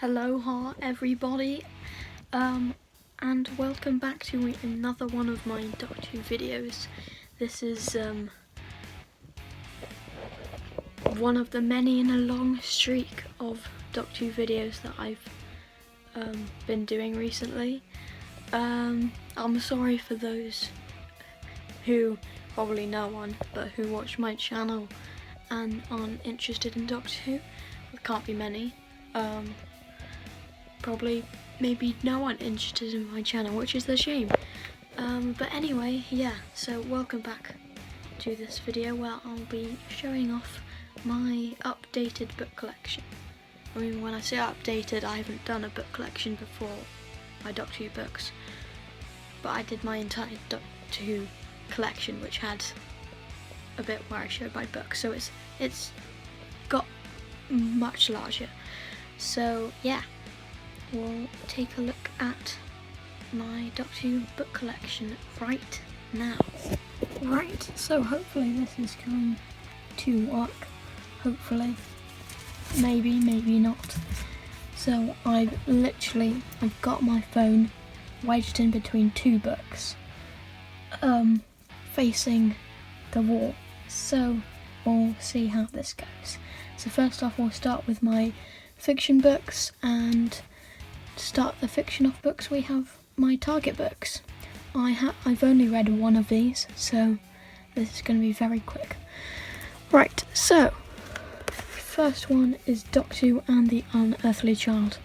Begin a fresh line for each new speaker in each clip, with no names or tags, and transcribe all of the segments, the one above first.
Aloha everybody, and welcome back to another one of my Doctor Who videos. This is one of the many in a long streak of Doctor Who videos that I've been doing recently. I'm sorry for those who, probably no one, but who watch my channel and aren't interested in Doctor Who. There can't be many. Probably maybe no one interested in my channel, which is a shame. But anyway, yeah, so welcome back to this video where I'll be showing off my updated book collection. I mean, when I say updated, I haven't done a book collection before, my Doctor Who books, but I did my entire Doctor Who collection, which had a bit where I showed my books, so it's got much larger. So yeah, we'll take a look at my Doctor Who book collection right now. Right, so hopefully this is going to work. Hopefully. Maybe, maybe not. So I've got my phone wedged in between two books, facing the wall. So we'll see how this goes. So first off, we'll start with my fiction books, and to start the fiction off books, we have my target books. I've only read one of these, so this is going to be very quick. Right, so first one is Doctor Who and the Unearthly Child,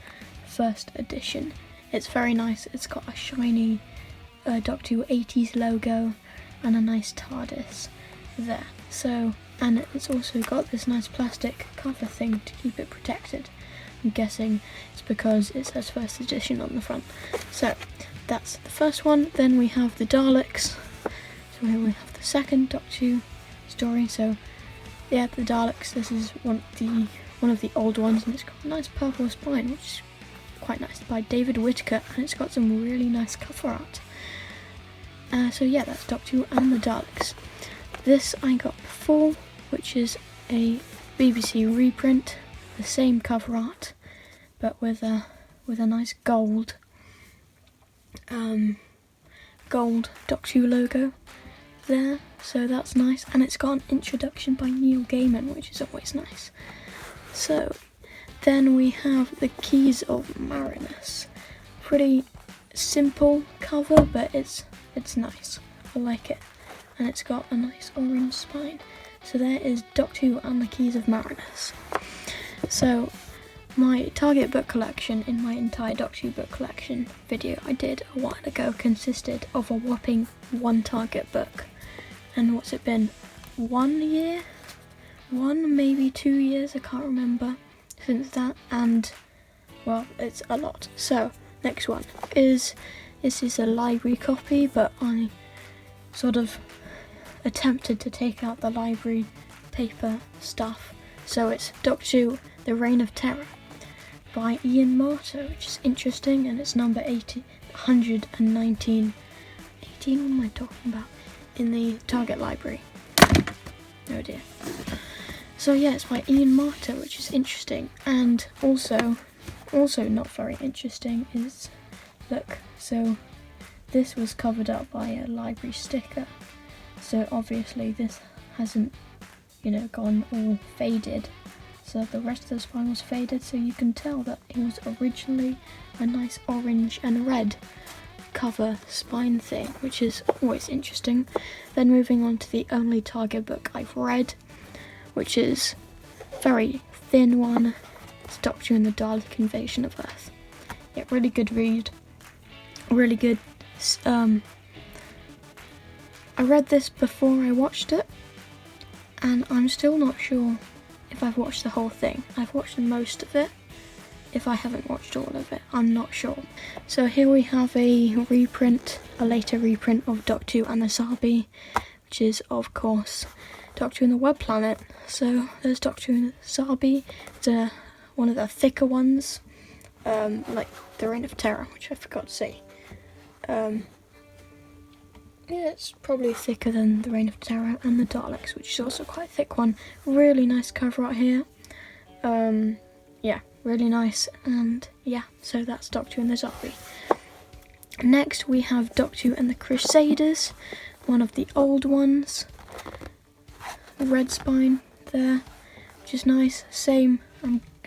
first edition. It's very nice. It's got a shiny Doctor Who 80s logo and a nice TARDIS there. So, and it's also got this nice plastic cover thing to keep it protected. I'm guessing it's because it says first edition on the front. So that's the first one. Then we have the Daleks. So here we have the second Doctor Who story. So yeah, the Daleks. This is one of the old ones, and it's got a nice purple spine, which is quite nice, by David Whitaker, and it's got some really nice cover art. So yeah, that's Doctor Who and the Daleks. This I got before, which is a BBC reprint. The same cover art, but with a nice gold Doctor Who logo there, so that's nice, and it's got an introduction by Neil Gaiman, which is always nice. So then we have the Keys of Marinus. Pretty simple cover, but it's nice. I like it, and it's got a nice orange spine. So there is Doctor Who and the Keys of Marinus. So my target book collection in my entire Doctor Who book collection video I did a while ago consisted of a whopping one target book. And what's it been? 1 year? Maybe 2 years, I can't remember, since that, and well, it's a lot. So next one is, this is a library copy, but I sort of attempted to take out the library paper stuff. So it's Doctor Who, The Reign of Terror by Ian Marter, which is interesting, and it's number 119. 18, what am I talking about? In the Target library. Oh dear. So yeah, it's by Ian Marter, which is interesting, and also not very interesting is, look, so this was covered up by a library sticker, so obviously this hasn't, gone all faded, so the rest of the spine was faded, so you can tell that it was originally a nice orange and red cover spine thing, which is always interesting. Then moving on to the only Target book I've read, which is a very thin one. It's Doctor Who and the Dalek Invasion of Earth. Yeah, really good read. Really good. I read this before I watched it, and I'm still not sure if I've watched the whole thing. I've watched most of it. If I haven't watched all of it, I'm not sure. So here we have a later reprint of Doctor Who and the Zarbi, which is of course Doctor Who and the Web Planet. So there's Doctor Who and the Zarbi. It's one of the thicker ones, like the Reign of Terror, which I forgot to say. Yeah, it's probably thicker than the Reign of Terror and the Daleks, which is also quite a thick one. Really nice cover out here. Yeah, really nice. And yeah, so that's Doctor Who and the Zarbi. Next we have Doctor Who and the Crusaders, one of the old ones. The red spine there, which is nice. Same,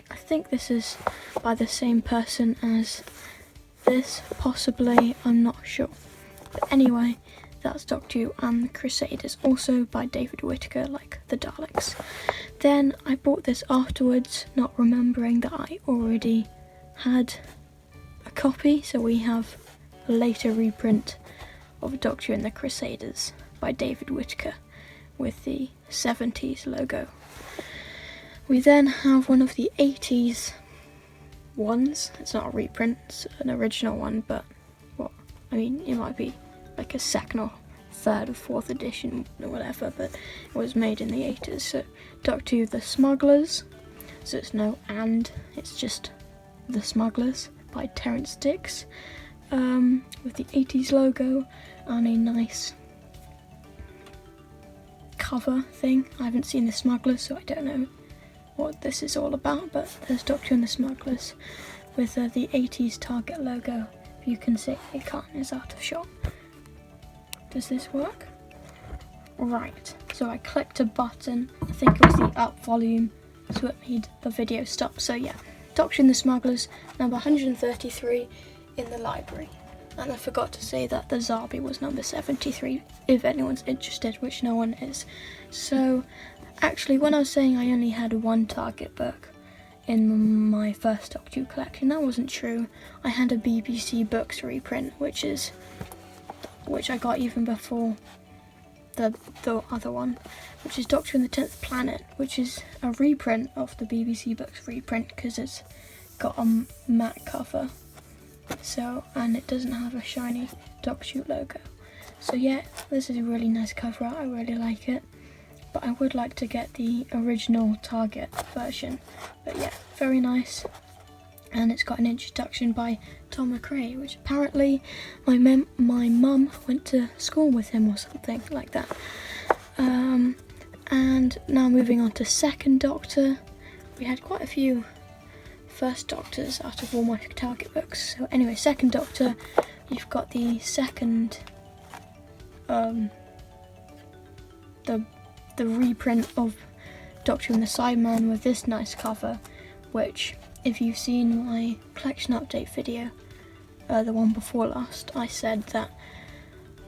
I think this is by the same person as this, possibly, I'm not sure. But anyway, that's Doctor Who and the Crusaders, also by David Whittaker, like the Daleks. Then I bought this afterwards, not remembering that I already had a copy, so we have a later reprint of Doctor Who and the Crusaders by David Whittaker with the 70s logo. We then have one of the 80s ones. It's not a reprint, it's an original one, but it might be like a second or third or fourth edition or whatever, but it was made in the 80s. So Doctor Who the Smugglers, so it's no and, it's just The Smugglers by Terrance Dicks, with the 80s logo and a nice cover thing. I haven't seen The Smugglers, so I don't know what this is all about, but there's Doctor Who and the Smugglers with the 80s Target logo. If you can see, it can't, it's out of shot. Does this work? Right, so I clicked a button, I think it was the up volume, so it made the video stop. So yeah, Doctor Who and the Smugglers, number 133 in the library. And I forgot to say that the Zarbi was number 73, if anyone's interested, which no one is. So actually, when I was saying I only had one Target book in my first Doctor Who collection, that wasn't true. I had a BBC Books reprint, which I got even before the other one, which is Doctor Who and the 10th Planet, which is a reprint of the BBC Books reprint because it's got a matte cover. So, and it doesn't have a shiny Doctor Who logo. So yeah, this is a really nice cover art, I really like it. But I would like to get the original Target version. But yeah, very nice. And it's got an introduction by Tom McRae, which apparently my mum went to school with him or something like that. And now moving on to Second Doctor. We had quite a few First Doctors out of all my Target books. So anyway, Second Doctor, you've got the second, the reprint of Doctor Who and the Cyberman with this nice cover, which, if you've seen my collection update video, the one before last, I said that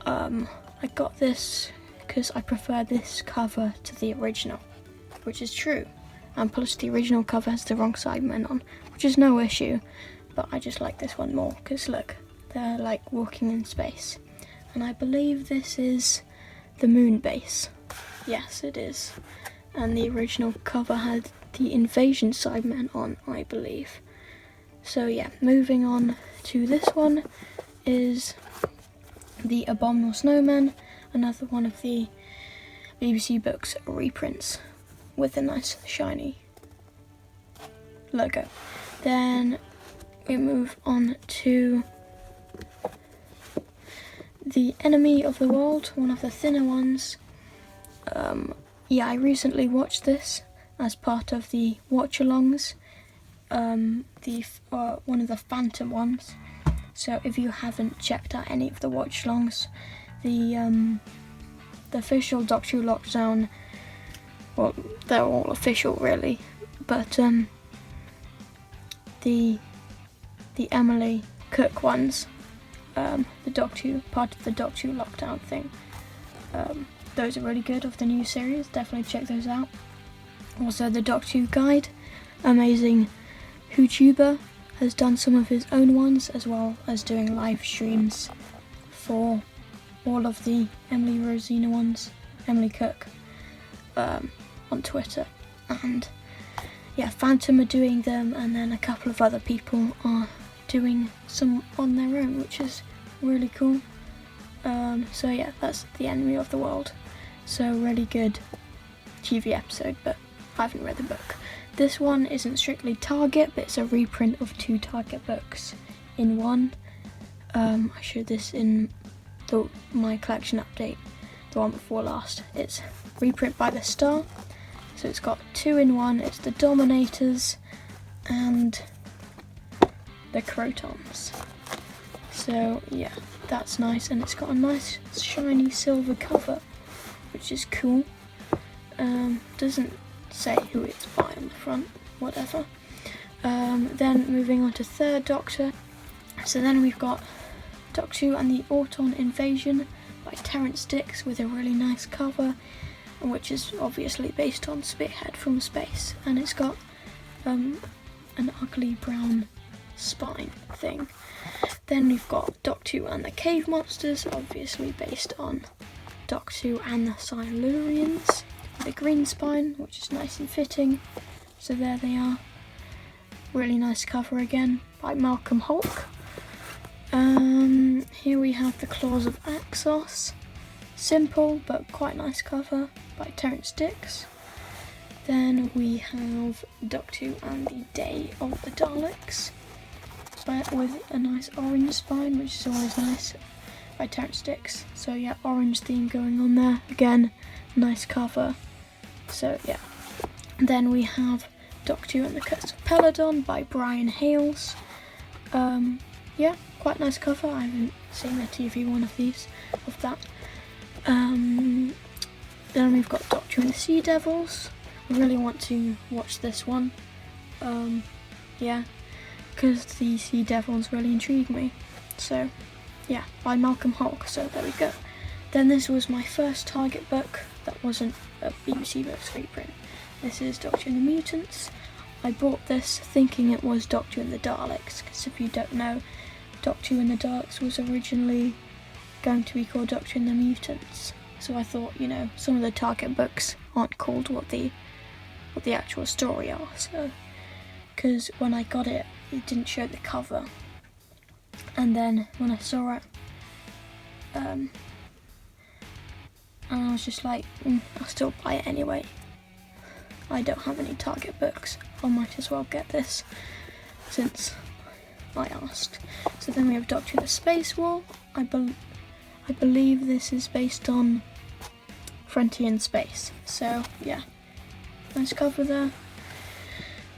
I got this because I prefer this cover to the original, which is true. And plus the original cover has the wrong Cybermen on, which is no issue, but I just like this one more because look, they're like walking in space. And I believe this is the moon base. Yes, it is. And the original cover had the Invasion Cybermen on, I believe. So yeah, moving on to this one is the Abominable Snowman, another one of the BBC Books reprints with a nice shiny logo. Then we move on to the Enemy of the World, one of the thinner ones. Yeah, I recently watched this as part of the watch-alongs, one of the Phantom ones. So if you haven't checked out any of the watch-alongs, the official Doctor Who Lockdown, well, they're all official really, but the Emily Cook ones, the Doctor Who, part of the Doctor Who Lockdown thing, those are really good of the new series, definitely check those out. Also the Doctor Who Guide, amazing YouTuber, has done some of his own ones as well as doing live streams for all of the Emily Rosina ones, Emily Cook, on Twitter, and yeah, Phantom are doing them, and then a couple of other people are doing some on their own, which is really cool. So yeah, that's The Enemy of the World. So really good TV episode, but I haven't read the book. This one isn't strictly Target, but it's a reprint of 2 Target books in one. I showed this in my collection update, the one before last. It's reprint by The Star, so it's got 2 in 1. It's the Dominators and the Crotons. So yeah, that's nice, and it's got a nice shiny silver cover, which is cool. Doesn't say who it's by on the front, whatever. Then moving on to 3rd Doctor. So then we've got Doctor Who and the Auton Invasion by Terrance Dicks, with a really nice cover, which is obviously based on Spearhead from Space, and it's got an ugly brown spine thing. Then we've got Doctor Who and the Cave Monsters, obviously based on Doctor Who and the Silurians, with a green spine, which is nice and fitting. So there they are. Really nice cover again by Malcolm Hulke. Here we have The Claws of Axos. Simple but quite nice cover by Terrance Dicks. Then we have Doctor Who and the Day of the Daleks, but with a nice orange spine, which is always nice, by Terrance Dicks. So yeah, orange theme going on there. Again, nice cover. So yeah. Then we have Doctor Who and the Curse of Peladon by Brian Hales. Yeah, quite nice cover. I haven't seen the TV one of that. Then we've got Doctor Who and the Sea Devils. I really want to watch this one. Yeah, because the Sea Devils really intrigue me. So yeah, by Malcolm Hulke. So there we go. Then this was my first Target book that wasn't a BBC Books reprint. This is Doctor Who and the Mutants. I bought this thinking it was Doctor Who and the Daleks, because if you don't know, Doctor Who and the Daleks was originally going to be called Doctor Who and the Mutants. So I thought, you know, some of the Target books aren't called what the actual story are. So, because when I got it, it didn't show the cover, and then when I saw it, and I was just like, I'll still buy it anyway. I don't have any Target books. I might as well get this since I asked. So then we have Doctor Who and the Space War. I believe this is based on Frontier in Space. So yeah, nice cover there.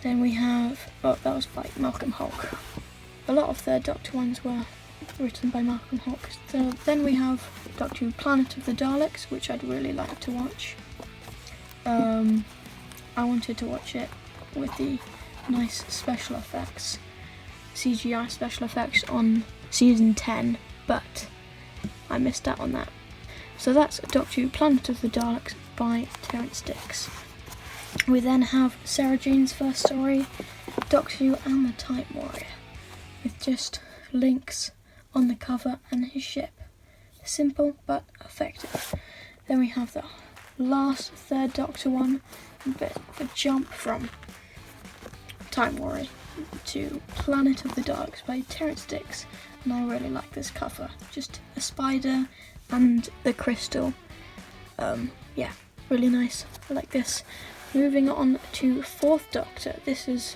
Then we have, that was by Malcolm Hulke. A lot of the Doctor ones were written by Malcolm Hulke. So then we have Doctor Who Planet of the Daleks, which I'd really like to watch. I wanted to watch it with the nice special effects, CGI special effects on season 10, but I missed out on that. So that's Doctor Who Planet of the Daleks by Terrance Dicks. We then have Sarah Jane's first story, Doctor Who and the Time Warrior, with just links on the cover and his ship. Simple but effective. Then we have the last 3rd Doctor one, a bit of a jump from Time Warrior to Planet of the Daleks by Terrance Dicks, and I really like this cover. Just a spider and the crystal. Yeah, really nice. I like this. Moving on to 4th Doctor. This is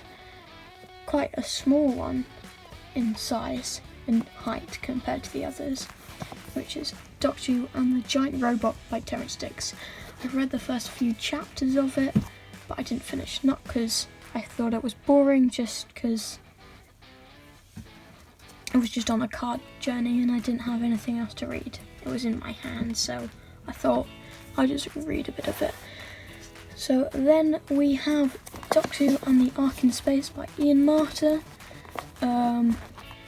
quite a small one in size and height compared to the others, which is Doctor Who and the Giant Robot by Terrance Dicks. I've read the first few chapters of it, but I didn't finish. Not because I thought it was boring, just because I was just on a card journey and I didn't have anything else to read. It was in my hand, so I thought I'd just read a bit of it. So then we have Doctor Who and the Ark in Space by Ian Marter.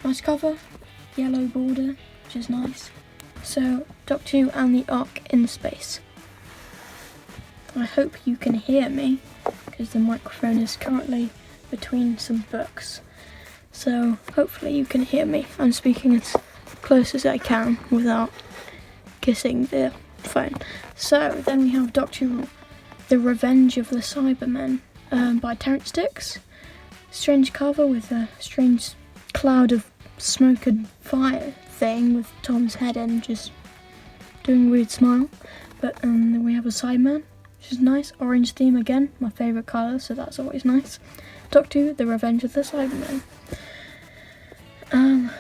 Nice cover, yellow border, which is nice. So Doctor Who and the Ark in Space. I hope you can hear me, because the microphone is currently between some books. So hopefully you can hear me. I'm speaking as close as I can without kissing the phone. So then we have Doctor Who, The Revenge of the Cybermen. by Terrence Dicks. Strange cover with a strange cloud of smoke and fire thing with Tom's head in, just doing a weird smile. But then we have a Sideman, which is nice. Orange theme again, my favourite colour, so that's always nice. Doctor Who, The Revenge of the Cybermen.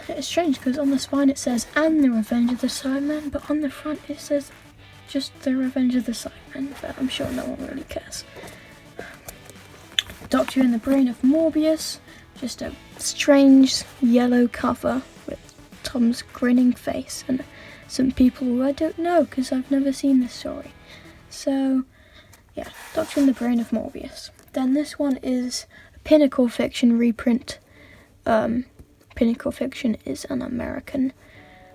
It's strange because on the spine it says "and the Revenge of the Cybermen," but on the front it says just "The Revenge of the Cybermen," but I'm sure no one really cares. Doctor Who in the Brain of Morbius, just a strange yellow cover with Tom's grinning face and some people who I don't know because I've never seen this story. So yeah, Doctor in the Brain of Morbius. Then this one is a Pinnacle Fiction reprint. Pinnacle Fiction is an American,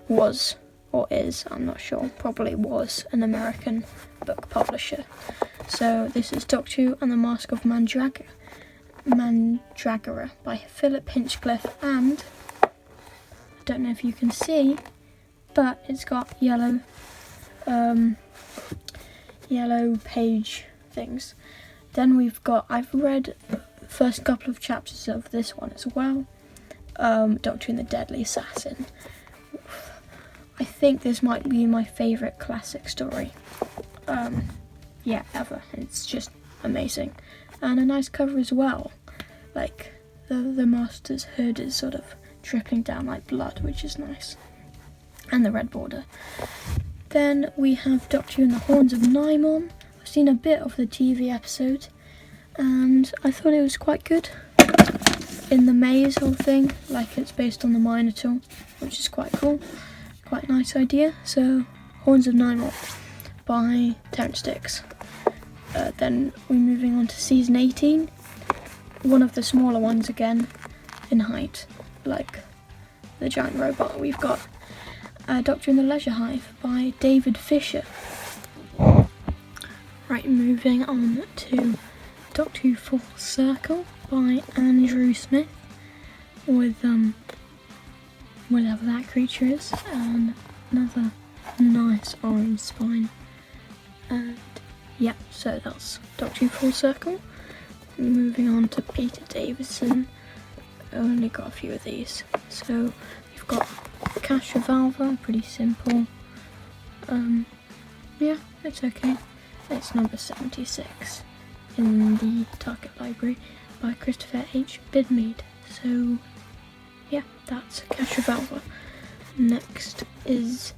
was or is, I'm not sure, probably was an American book publisher. So this is Doctor Who and the Mask of Mandragora by Philip Hinchcliffe, and I don't know if you can see, but it's got yellow page things. Then I've read the first couple of chapters of this one as well. Doctor and the Deadly Assassin. I think this might be my favourite classic story. Ever. It's just amazing. And a nice cover as well. Like the Master's hood is sort of dripping down like blood, which is nice. And the red border. Then we have Doctor Who and the Horns of Nimon. I've seen a bit of the TV episode and I thought it was quite good. In the maze whole thing, like it's based on the Minotaur, which is quite cool. Quite a nice idea. So, Horns of Nimon by Terrence Dicks. Then we're moving on to season 18. One of the smaller ones again, in height, like the giant robot. We've got Doctor in the Leisure Hive by David Fisher. Right, moving on to Doctor Who Full Circle by Andrew Smith, with whatever that creature is, and another nice orange spine. And yeah, so that's Doctor Who Full Circle. Moving on to Peter Davison. I only got a few of these. So we've got Cash Revolver, pretty simple. Yeah, it's okay. It's number 76 in the Target Library by Christopher H. Bidmead. So yeah, that's Cash Revolver. Next is,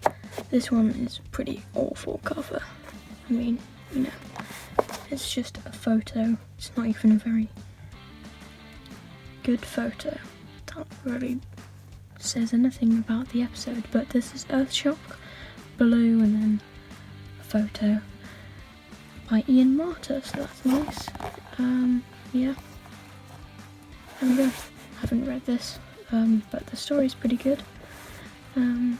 this one is pretty awful cover. I mean, you know, it's just a photo. It's not even a very good photo. That really says anything about the episode, but this is Earthshock, blue, and then a photo by Ian Marter, so that's nice. Yeah. There we go. Haven't read this, but the story's pretty good. I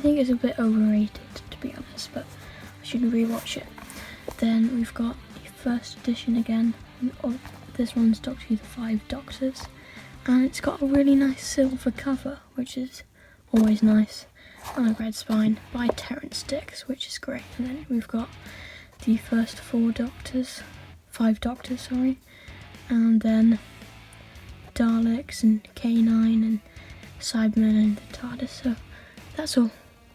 think it's a bit overrated, to be honest, but I should rewatch it. Then we've got the first edition again. This one's Doctor Who: The Five Doctors, and it's got a really nice silver cover, which is always nice, and a red spine by Terrence Dicks, which is great. And then we've got the first five Doctors, and then Daleks and K9 and Cybermen and the TARDIS. So that's all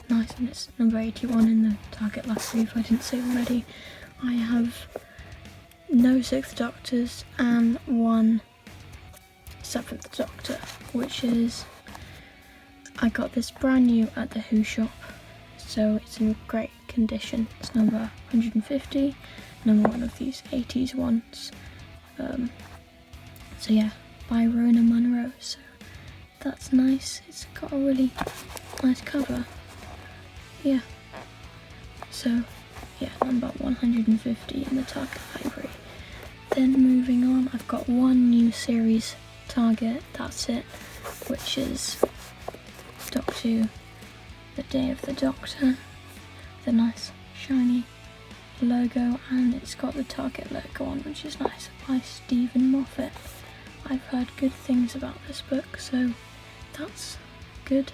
nice, and it's number 81 in the Target Library, if I didn't say already. I have no Sixth Doctors and one Seventh Doctor, which is, I got this brand new at the Who shop, so it's in great condition. It's number 150, number one of these 80s ones. So yeah, by Rona Munro, so that's nice. It's got a really nice cover. Yeah. So yeah, number 150 in the Target Library. Then moving on, I've got one new series Target, that's it, which is Doctor Who: The Day of the Doctor. The nice shiny logo, and it's got the Target logo on, which is nice, by Stephen Moffat. I've heard good things about this book, so that's good.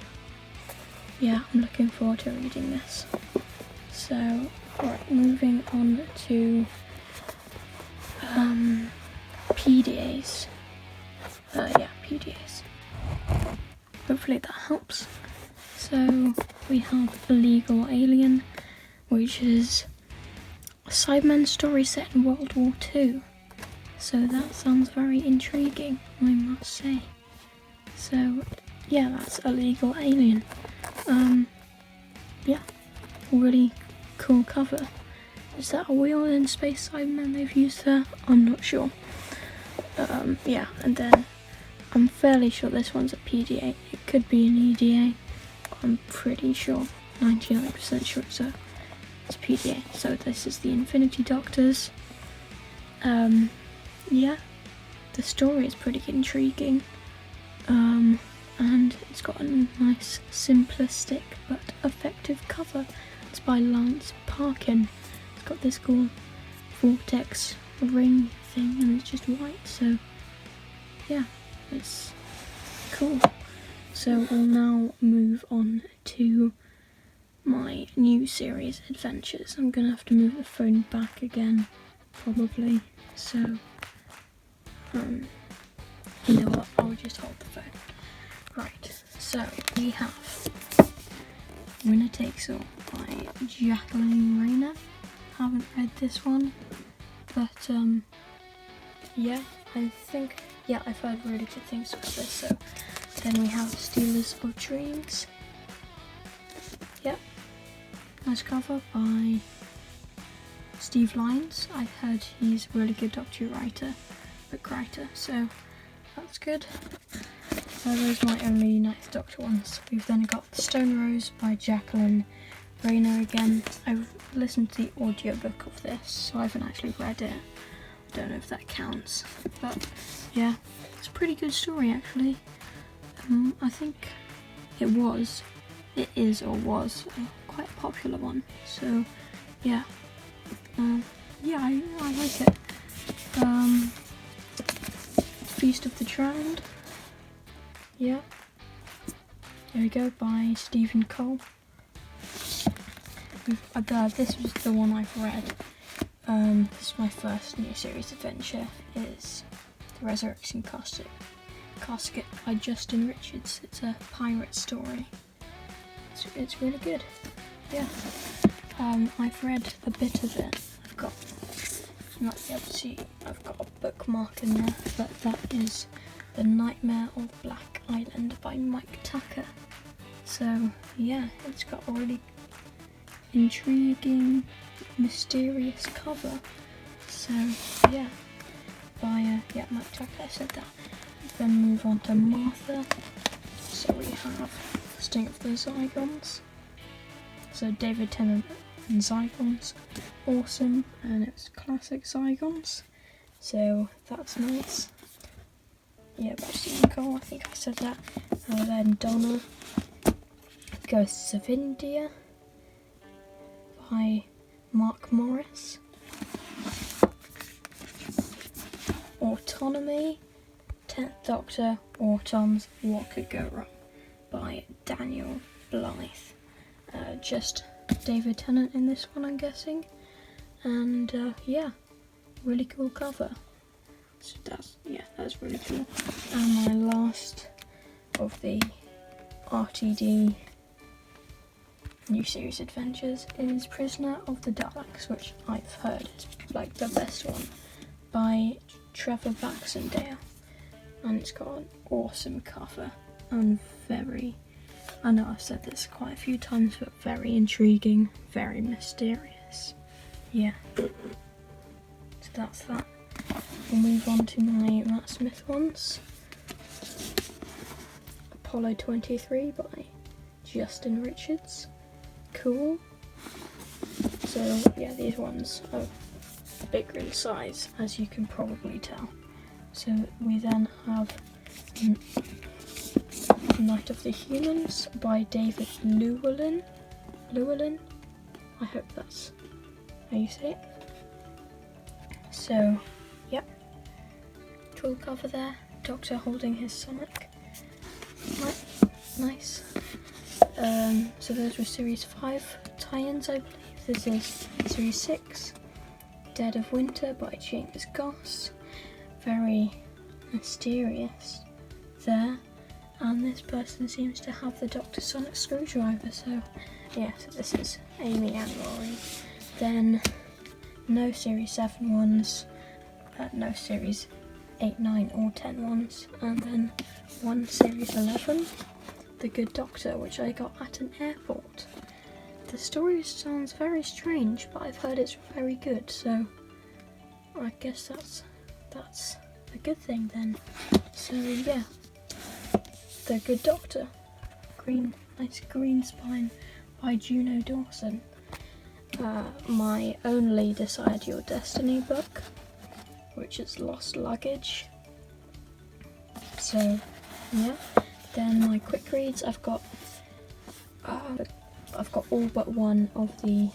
Yeah, I'm looking forward to reading this. So, alright, moving on to PDAs. Yeah, PDAs. Hopefully that helps. So we have Illegal Alien, which is a Cyberman story set in World War II. So that sounds very intriguing, I must say. So yeah, that's Illegal Alien. Yeah, really cool cover. Is that a wheel in Space Cyberman they've used there? I'm not sure. Yeah, and then I'm fairly sure this one's a PDA. It could be an EDA. I'm pretty sure, 99% sure it's a PDA. So this is the Infinity Doctors. Yeah, the story is pretty intriguing. And it's got a nice, simplistic but effective cover. It's by Lance Parkin. It's got this cool vortex ring thing and it's just white, so yeah, it's cool. So we'll now move on to my new series adventures. I'm gonna have to move the phone back again, probably, so you know what, I'll just hold the phone. Right, so we have Winner Takes All by Jacqueline Rayner. Haven't read this one, but yeah, I've heard really good things about this. So then we have Stealers of Dreams. Yep, nice cover by Steve Lyons. I've heard he's a really good book writer, so that's good. So those are my only Night Doctor ones. We've then got The Stone Rose by Jacqueline Rayner again. I've listened to the audiobook of this, so I haven't actually read it. I don't know if that counts, but yeah, it's a pretty good story actually. I think it is quite a popular one, so yeah. Yeah, I like it. Feast of the Drowned. Yeah. There we go, by Stephen Cole. This was the one I've read. This is my first new series adventure. Is The Resurrection Casket by Justin Richards. It's a pirate story. It's really good. Yeah. I've read a bit of it. You might be able to see I've got a bookmark in there, but that is The Nightmare of Black Island by Mike Tucker. So yeah, it's got a really intriguing, mysterious cover. So yeah, by Mike Tucker, I said that. Then move on to Martha. So we have Sting of the Zygons. So David Tennant and Zygons, awesome, and it was classic Zygons, so that's nice. Yeah, by Stephen Cole, I think I said that. Then Donna, Ghosts of India by Mark Morris. Autonomy, 10th Doctor, Autumn's What Could Go Wrong by Daniel Blythe. Just David Tennant in this one, I'm guessing, and yeah, really cool cover. So that's really cool. And my last of the RTD new series adventures is Prisoner of the Daleks, which I've heard is like the best one, by Trevor Baxendale, and it's got an awesome cover and I know I've said this quite a few times, but very intriguing, very mysterious. Yeah. So that's that. We'll move on to my Matt Smith ones. Apollo 23 by Justin Richards. Cool. So yeah, these ones are bigger in size, as you can probably tell. So we then have Night of the Humans by David Llewellyn. I hope that's how you say it. So, yep. Cool cover there. Doctor holding his stomach. Nice. So those were Series 5 tie-ins, I believe. This is Series 6. Dead of Winter by James Goss. Very mysterious there. And this person seems to have the Dr. Sonic screwdriver, so yeah, so this is Amy and Rory. Then no Series 7 ones, no Series 8, 9 or 10 ones, and then one Series 11, The Good Doctor, which I got at an airport. The story sounds very strange, but I've heard it's very good, so I guess that's a good thing then. So yeah, The Good Doctor, nice green spine by Juno Dawson. My only Decide Your Destiny book, which is Lost Luggage. So yeah, then my quick reads, I've got all but one of the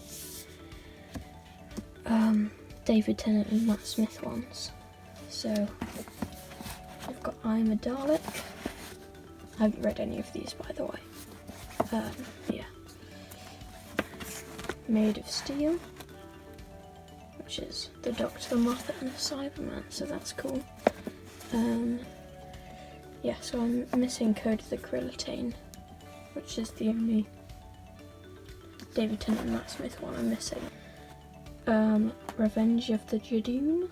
David Tennant and Matt Smith ones. So I've got I'm a Dalek. I haven't read any of these, by the way. Yeah. Made of Steel, which is the Doctor, Martha and the Cyberman, so that's cool. Yeah, so I'm missing Code of the Krillitane, which is the only David Tennant and Matt Smith one I'm missing. Revenge of the Jadoon.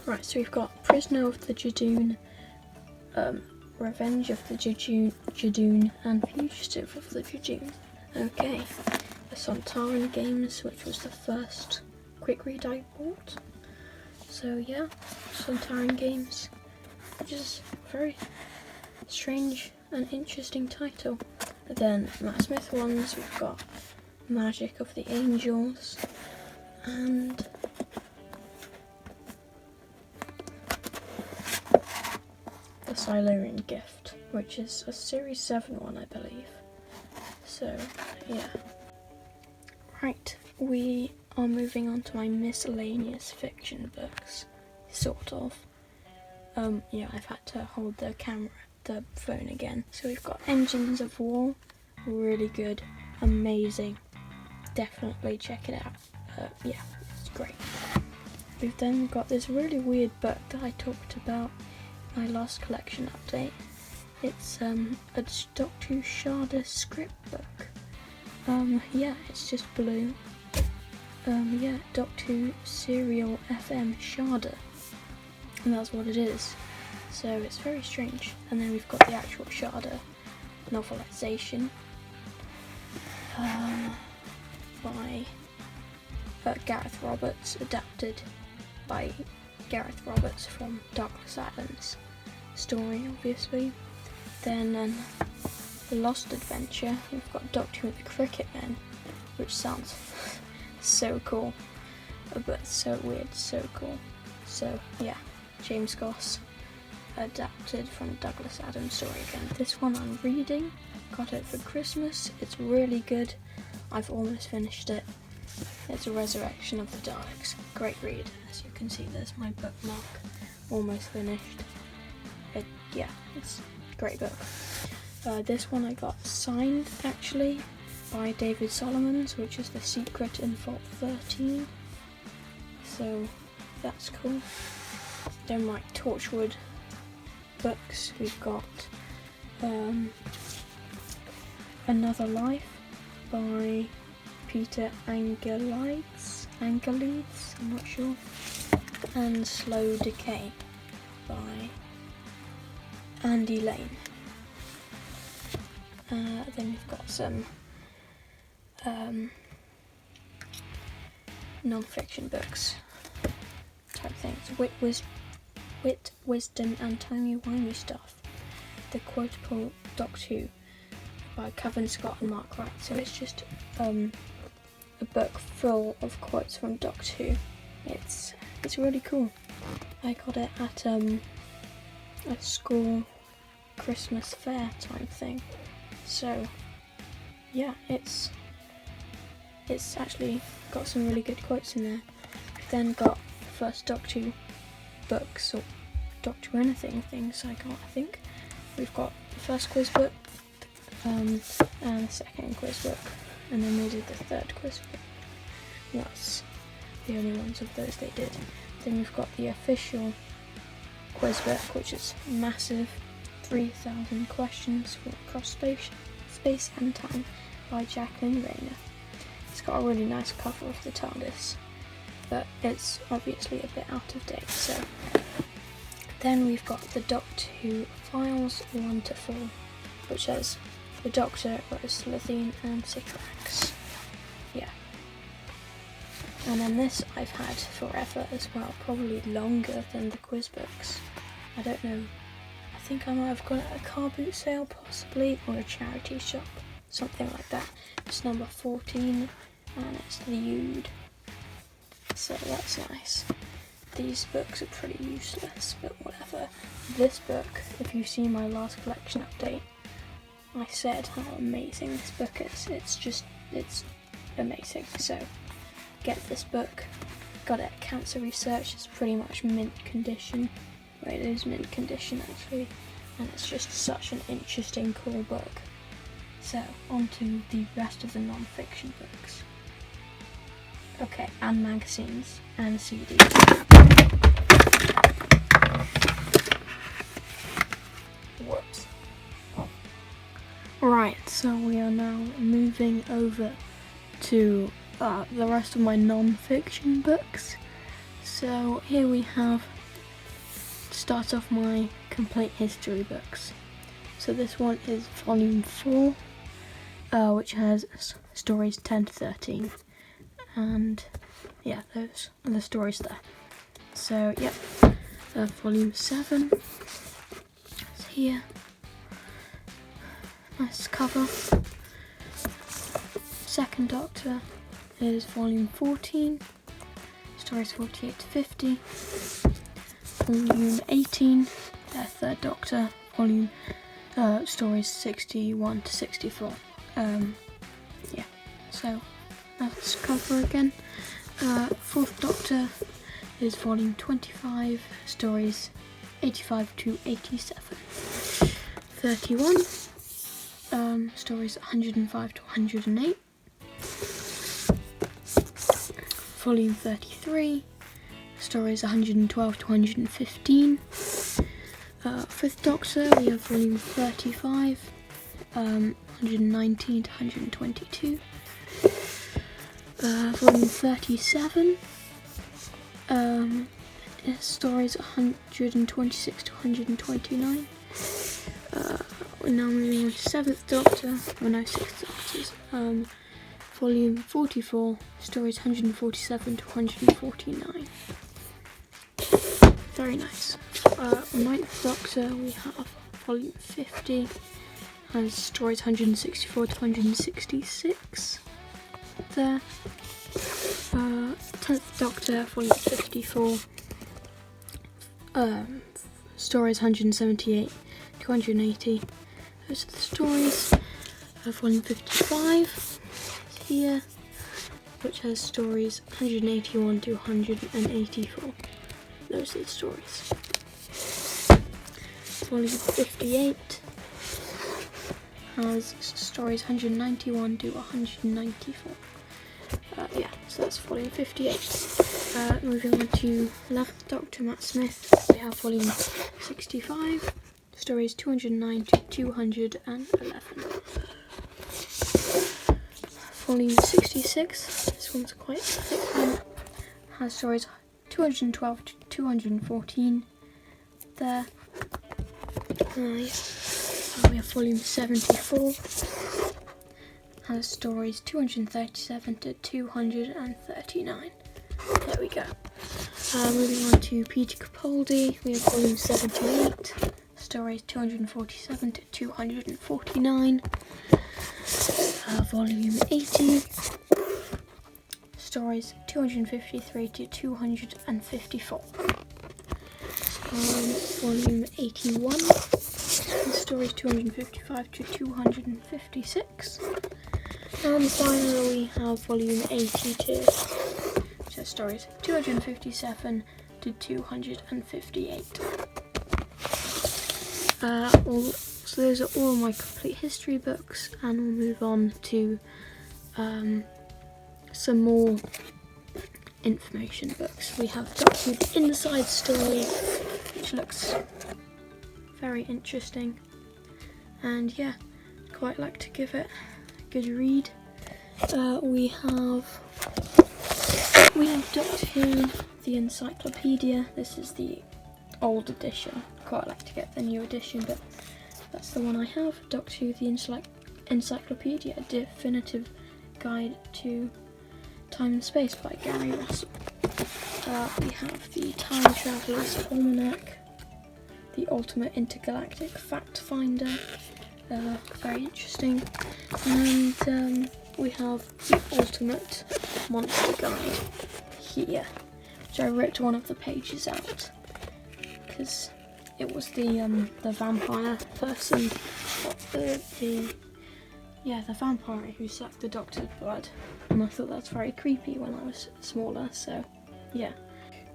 Right, so we've got Prisoner of the Jadoon, Revenge of the Jadoon, and Fugitive of the Jadoon. Okay, the Sontaran Games, which was the first quick read I bought. So yeah, Sontaran Games, which is a very strange and interesting title. And then Matt Smith ones, we've got Magic of the Angels, and the Silurian Gift, which is a Series 7 one, I believe. So yeah. Right, we are moving on to my miscellaneous fiction books, sort of. Yeah, I've had to hold the phone again. So we've got Engines of War, really good, amazing, definitely check it out. Yeah, it's great. We've then got this really weird book that I talked about in my last collection update. It's a Doctor Who Sharda script book. Yeah, it's just blue. Yeah, Doctor Who Serial FM Sharda, and that's what it is. So it's very strange. And then we've got the actual Sharda novelisation by Gareth Roberts, adapted by Gareth Roberts from Douglas Adams' story, obviously. Then The Lost Adventure, we've got Doctor Who and the Cricket Men, which sounds so cool, but so weird, so cool. So yeah, James Goss, adapted from Douglas Adams' story again. This one I'm reading, got it for Christmas, it's really good, I've almost finished it. It's a Resurrection of the Daleks, great read. As you can see, there's my bookmark, almost finished. Yeah, it's a great book. This one I got signed, actually, by David Solomons, which is The Secret in Vault 13. So that's cool. Then my Torchwood books, we've got Another Life by Peter Angelides, I'm not sure, and Slow Decay by Andy Lane. Then we've got some non-fiction books type things. Wit, Wisdom and Timey-wimey Stuff. The Quotable Doctor Who by Kevin Scott and Mark Wright. So it's just a book full of quotes from Doctor Who. It's really cool. I got it at a school Christmas fair type thing. So yeah, it's actually got some really good quotes in there. Then got the first Doctor Who books, or Doctor Who anything things I got, I think. We've got the first quiz book, and the second quiz book, and then we did the third quiz book. That's the only ones of those they did. Then we've got the official quiz book, which is massive, 3,000 questions from across space and time by Jacqueline Rayner. It's got a really nice cover of the TARDIS, but it's obviously a bit out of date. So then we've got the Doctor Who Files 1 to 4, which has the Doctor, Rose Lithine and Sycorax. Yeah. And then this I've had forever as well, probably longer than the quiz books. I don't know, I think I might have got it at a car boot sale possibly, or a charity shop, something like that. It's number 14 and it's the Ood. So that's nice. These books are pretty useless, but whatever. This book, if you've seen my last collection update, I said how amazing this book is. It's amazing. So get this book. Got it at Cancer Research. It's pretty much mint condition. Well, it is mint condition actually, and it's just such an interesting, cool book. So on to the rest of the non-fiction books. Okay, and magazines and CDs. Whoops. Right, so we are now moving over to the rest of my non-fiction books. So here we have, to start off, my complete history books. So this one is volume 4, which has stories 10 to 13. And yeah, those are the stories there. So yep, volume 7 is here. Nice cover. Second Doctor is volume 14, stories 48 to 50. Volume 18, Third Doctor, volume stories 61 to 64. Yeah, so that's cover again. Fourth Doctor is volume 25, stories 85 to 87. 31, stories 105 to 108. Volume 33, stories 112 to 115. Fifth Doctor, we have volume 35, 119 to 122. Volume 37, stories 126 to 129. We're now moving on to Seventh Doctor, Sixth Doctors. Volume 44, stories 147 to 149. Very nice. Ninth Doctor, we have volume 50, has stories 164 to 166 there. 10th Doctor, volume 54, stories 178 to 180. Those are the stories. Volume 55 is here, which has stories 181 to 184. Those are the stories. Volume 58 has stories 191 to 194. Yeah, so that's volume 58. Moving on to 11th Doctor, Matt Smith, we have volume 65, stories 209 to 211. Volume 66, this one's quite a thick one, has stories 212 to 214 there. Yeah. We have volume 74, has stories 237 to 239. There we go. Moving on to Peter Capaldi, we have volume 78, stories 247 to 249. Volume 80, stories 253 to 254. Volume 81, stories 255 to 256. And finally we have volume 82, which has stories 257 to 258. So those are all my complete history books, and we'll move on to some more information books. We have Doctor Who the Inside Story, which looks very interesting, and yeah, quite like to give it a good read. We have Doctor Who the Encyclopedia. This is the old edition. Quite like to get the new edition, but that's the one I have. Doctor Who the Encyclopedia, a definitive guide to time and space by Gary Russell. We have the Time Traveller's Almanac, the Ultimate Intergalactic Fact Finder, very interesting, and we have the Ultimate Monster Guide here, which I ripped one of the pages out because it was the vampire person, the vampire who sucked the Doctor's blood, and I thought that's very creepy when I was smaller, so yeah.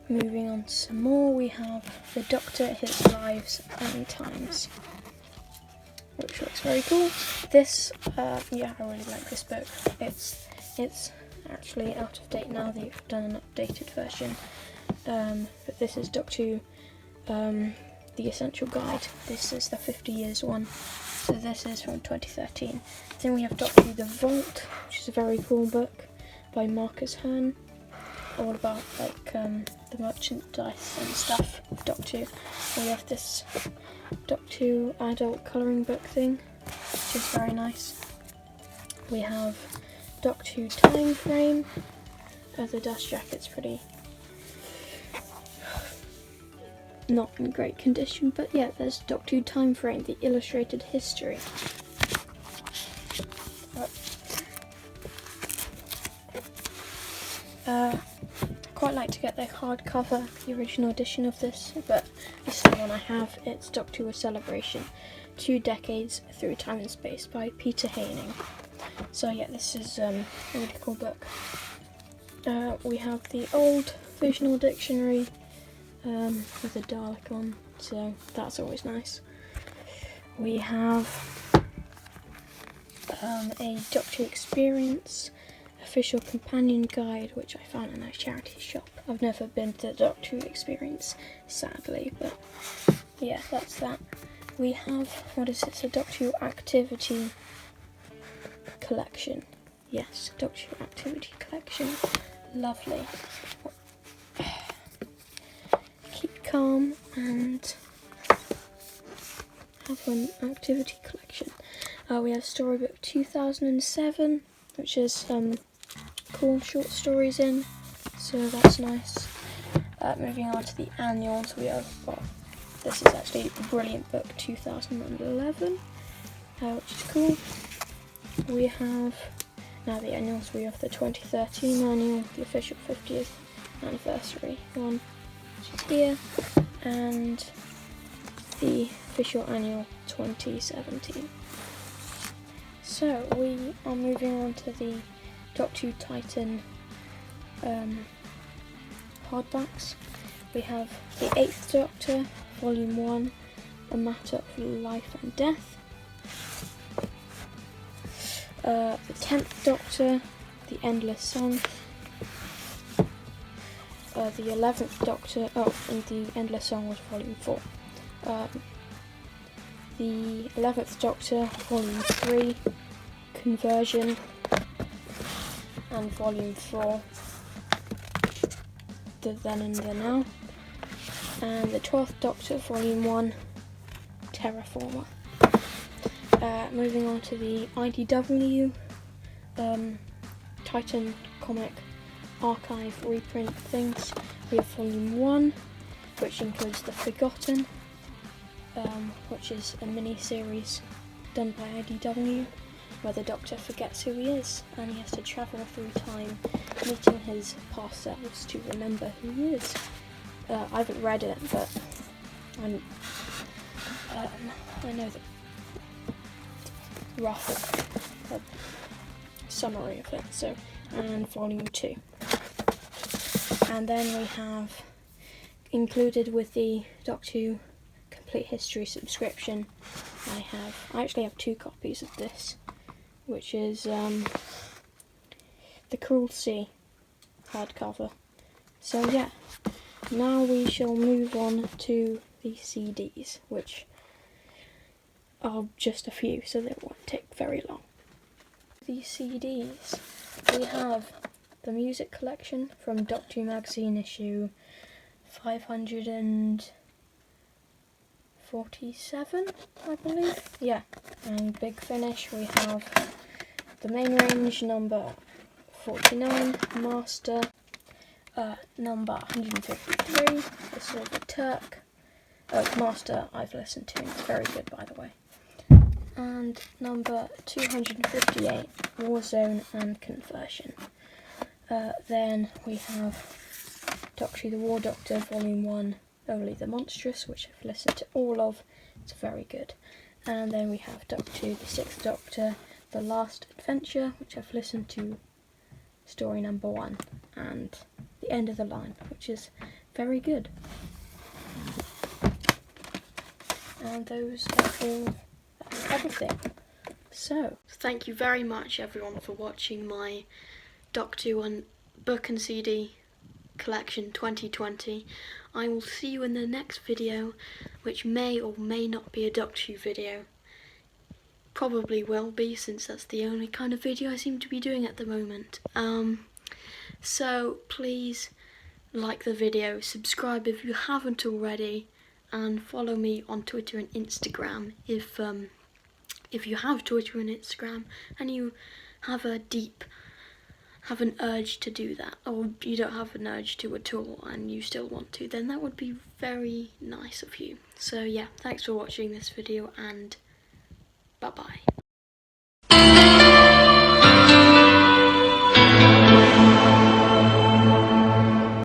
Moving on to some more, we have The Doctor, His Lives and Times, which looks very cool. This, I really like this book. It's actually out of date now. They've done an updated version, but this is Doctor Who, The Essential Guide. This is the 50 years one, so this is from 2013. Then we have Doctor Who The Vault, which is a very cool book by Marcus Hearn, all about like the merchandise and stuff of Doctor Who. We have this Doctor Who adult colouring book thing, which is very nice. We have Doctor Who Time Frame. The dust jacket's pretty not in great condition, but yeah, there's Doctor Who Time Frame, the illustrated history. Quite like to get the hardcover, the original edition of this, but this is the one I have. It's Doctor Who: A Celebration, 2 Decades Through Time and Space by Peter Haining. So yeah, this is a really cool book. We have the old Visional Dictionary with a Dalek on, so that's always nice. We have a Doctor Who Experience official companion guide, which I found in a charity shop. I've never been to the Doctor Who Experience, sadly, but yeah, that's that. We have, what is it, a Doctor Who Activity Collection. Yes, Doctor Who Activity Collection. Lovely. Keep calm and have an activity collection. We have Storybook 2007, which is cool short stories in, so that's nice. Moving on to the annuals, we have, this is actually a brilliant book, 2011, which is cool. We have, now the annuals, we have the 2013 annual, the official 50th anniversary one, which is here, and the official annual 2017. So we are moving on to the Doctor Who Titan hardbacks. We have the 8th Doctor, Volume 1, A Matter of Life and Death. The 10th Doctor, The Endless Song. The 11th Doctor, and The Endless Song was Volume 4. The 11th Doctor, Volume 3, Conversion, and Volume 4, The Then and The Now, and the 12th Doctor, Volume 1, Terraformer. Moving on to the IDW Titan comic archive reprint things, we have Volume 1, which includes The Forgotten, which is a mini-series done by IDW, where the Doctor forgets who he is, and he has to travel through time, meeting his past selves to remember who he is. I haven't read it, but I know the rough summary of it. So, and Volume 2. And then we have, included with the Doctor Who Complete History subscription, I actually have 2 copies of this, which is The Cruel Sea hardcover, So yeah, now we shall move on to the CDs, which are just a few, so they won't take very long. These CDs, we have the music collection from Doctor Who magazine issue 547, I believe. Yeah, and Big Finish, we have the main range number 49, Master number 153, the Silver Turk. Master I've listened to, it's very good by the way. And number 258, Warzone and Conversion. Then we have Doctor Who the War Doctor, Volume 1, Only the Monstrous, which I've listened to all of, it's very good. And then we have Doctor Who the Sixth Doctor, The Last Adventure, which I've listened to story number 1, and The End of the Line, which is very good. And those are all, that's everything. So, thank you very much everyone for watching my Doctor Who book and CD collection 2020. I will see you in the next video, which may or may not be a Doctor Who video. Probably will be, since that's the only kind of video I seem to be doing at the moment. So please like the video, subscribe if you haven't already, and follow me on Twitter and Instagram if you have Twitter and Instagram and you have an urge to do that, or you don't have an urge to at all and you still want to, then that would be very nice of you. So yeah, thanks for watching this video and bye bye.